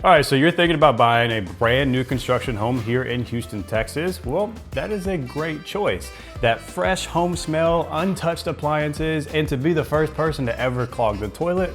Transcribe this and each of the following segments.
All right, so you're thinking about buying a brand new construction home here in Houston, Texas. Well, that is a great choice. That fresh home smell, untouched appliances, and to be the first person to ever clog the toilet,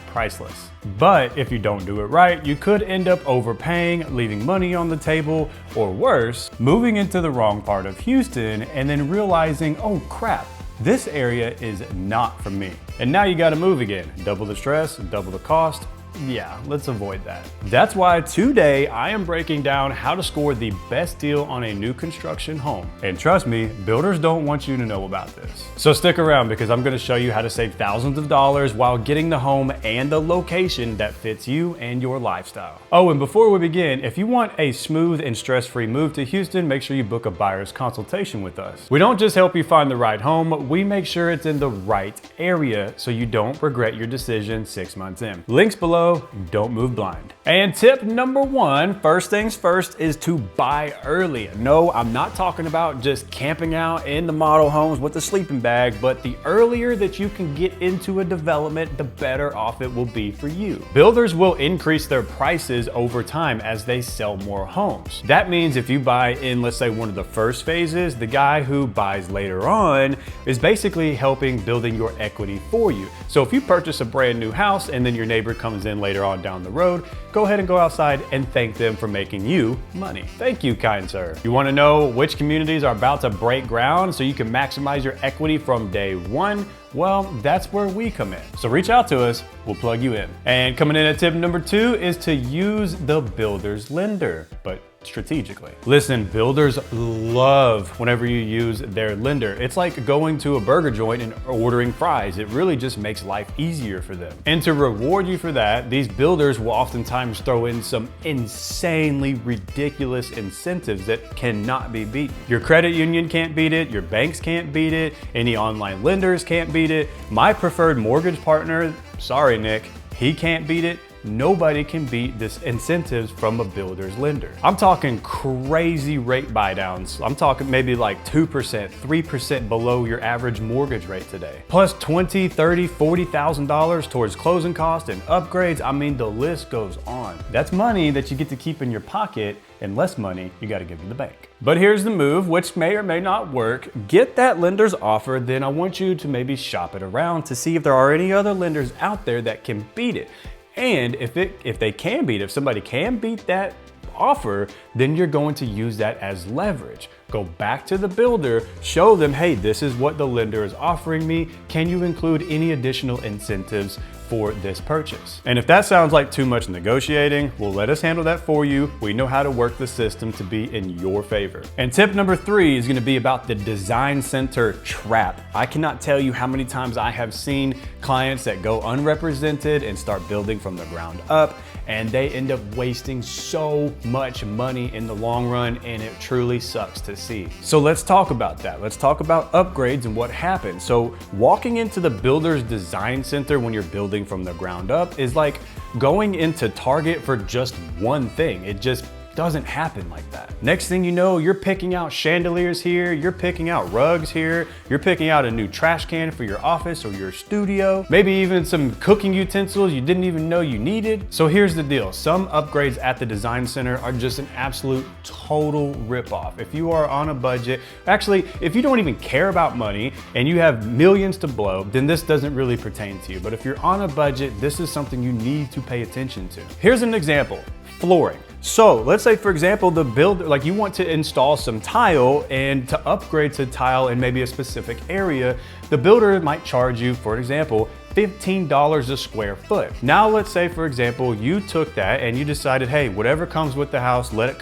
priceless. But if you don't do it right, you could end up overpaying, leaving money on the table, or worse, moving into the wrong part of Houston and then realizing, oh crap, this area is not for me. And now you gotta move again. Double the stress, double the cost. Yeah, let's avoid that. That's why today I am breaking down how to score the best deal on a new construction home. And trust me, builders don't want you to know about this. So stick around because I'm gonna show you how to save thousands of dollars while getting the home and the location that fits you and your lifestyle. Oh, and before we begin, if you want a smooth and stress-free move to Houston, make sure you book a buyer's consultation with us. We don't just help you find the right home, we make sure it's in the right area so you don't regret your decision 6 months in. Links below. Don't move blind. And tip number one, first things first, is to buy early. No, I'm not talking about just camping out in the model homes with a sleeping bag, but the earlier that you can get into a development, the better off it will be for you. Builders will increase their prices over time as they sell more homes. That means if you buy in, let's say, one of the first phases, the guy who buys later on is basically helping building your equity for you. So if you purchase a brand new house and then your neighbor comes in later on down the road, go ahead and go outside and thank them for making you money. Thank you, kind sir. You want to know which communities are about to break ground so you can maximize your equity from day one? Well, that's where we come in. So reach out to us, we'll plug you in. And coming in at tip number two is to use the builder's lender, but strategically. Listen, builders love whenever you use their lender. It's like going to a burger joint and ordering fries. It really just makes life easier for them. And to reward you for that, these builders will oftentimes throw in some insanely ridiculous incentives that cannot be beaten. Your credit union can't beat it, your banks can't beat it, any online lenders can't beat it. My preferred mortgage partner, sorry Nick, he can't beat it. Nobody can beat this incentives from a builder's lender. I'm talking crazy rate buy downs. I'm talking maybe like 2%, 3% below your average mortgage rate today. Plus $20,000, $30,000, $40,000 towards closing costs and upgrades. I mean, the list goes on. That's money that you get to keep in your pocket and less money you gotta give to the bank. But here's the move, which may or may not work. Get that lender's offer, then I want you to maybe shop it around to see if there are any other lenders out there that can beat it. And if they can beat, if somebody can beat that offer, then you're going to use that as leverage. Go back to the builder, show them, hey, this is what the lender is offering me. Can you include any additional incentives for this purchase? And if that sounds like too much negotiating, well, let us handle that for you. We know how to work the system to be in your favor. And tip number three is gonna be about the design center trap. I cannot tell you how many times I have seen clients that go unrepresented and start building from the ground up, and they end up wasting so much money in the long run, and it truly sucks to see. So let's talk about that. Let's talk about upgrades and what happens. So walking into the builder's design center when you're building from the ground up is like going into Target for just one thing. It just doesn't happen like that. Next thing you know, you're picking out chandeliers here, you're picking out rugs here, you're picking out a new trash can for your office or your studio, maybe even some cooking utensils you didn't even know you needed. So here's the deal. Some upgrades at the design center are just an absolute total ripoff. If you are on a budget, actually, if you don't even care about money and you have millions to blow, then this doesn't really pertain to you. But if you're on a budget, this is something you need to pay attention to. Here's an example, flooring. So let's say, for example, the builder, like you want to install some tile, and to upgrade to tile in maybe a specific area, the builder might charge you, for example, $15 a square foot. Now let's say, for example, you took that and you decided, hey, whatever comes with the house, let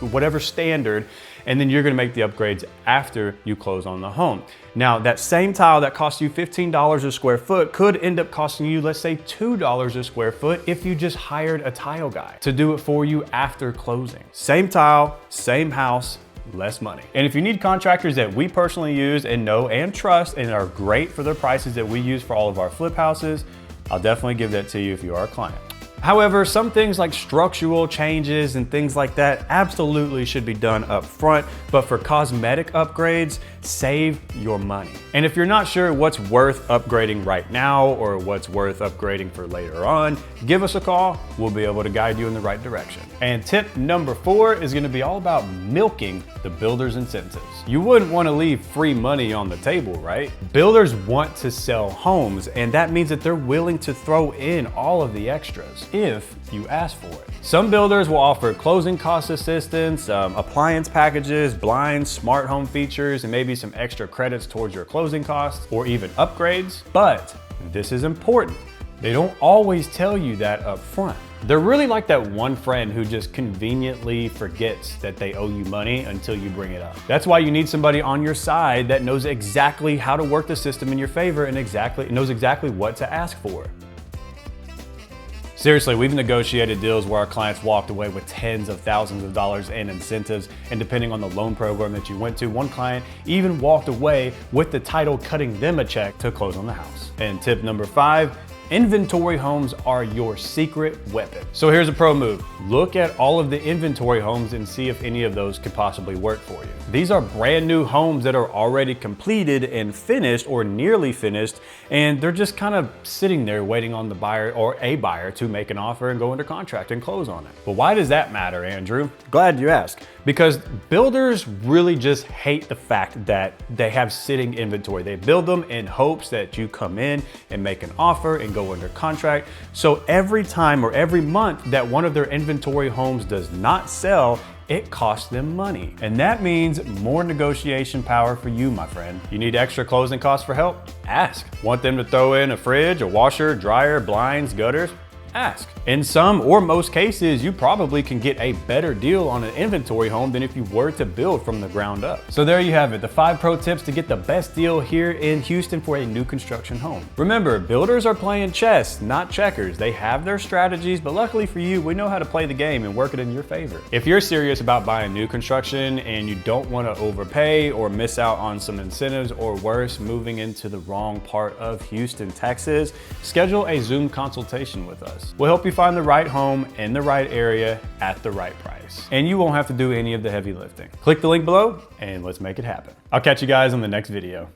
whatever standard, and then you're gonna make the upgrades after you close on the home. Now, that same tile that cost you $15 a square foot could end up costing you, let's say, $2 a square foot if you just hired a tile guy to do it for you after closing. Same tile, same house, less money. And if you need contractors that we personally use and know and trust and are great for the prices that we use for all of our flip houses, I'll definitely give that to you if you are a client. However, some things like structural changes and things like that absolutely should be done up front, but for cosmetic upgrades, save your money. And if you're not sure what's worth upgrading right now or what's worth upgrading for later on, give us a call. We'll be able to guide you in the right direction. And tip number 4 is going to be all about milking the builder's incentives. You wouldn't want to leave free money on the table, right? Builders want to sell homes, and that means that they're willing to throw in all of the extras if you ask for it. Some builders will offer closing cost assistance, appliance packages, blinds, smart home features, and maybe some extra credits towards your closing costs or even upgrades. But this is important. They don't always tell you that up front. They're really like that one friend who just conveniently forgets that they owe you money until you bring it up. That's why you need somebody on your side that knows exactly how to work the system in your favor and knows exactly what to ask for. Seriously, we've negotiated deals where our clients walked away with tens of thousands of dollars in incentives, and depending on the loan program that you went to, one client even walked away with the title cutting them a check to close on the house. And tip number 5, inventory homes are your secret weapon. So here's a pro move. Look at all of the inventory homes and see if any of those could possibly work for you. These are brand new homes that are already completed and finished or nearly finished, and they're just kind of sitting there waiting on the buyer or a buyer to make an offer and go under contract and close on it. But why does that matter, Andrew? Glad you asked. Because builders really just hate the fact that they have sitting inventory. They build them in hopes that you come in and make an offer and go under contract. So every time or every month that one of their inventory homes does not sell, it costs them money. And that means more negotiation power for you, my friend. You need extra closing costs for help? Ask. Want them to throw in a fridge, a washer, dryer, blinds, gutters? Ask. In some or most cases, you probably can get a better deal on an inventory home than if you were to build from the ground up. So there you have it, the 5 pro tips to get the best deal here in Houston for a new construction home. Remember, builders are playing chess, not checkers. They have their strategies, but luckily for you, we know how to play the game and work it in your favor. If you're serious about buying new construction and you don't want to overpay or miss out on some incentives, or worse, moving into the wrong part of Houston, Texas, schedule a Zoom consultation with us. We'll help you find the right home in the right area at the right price. And you won't have to do any of the heavy lifting. Click the link below and let's make it happen. I'll catch you guys on the next video.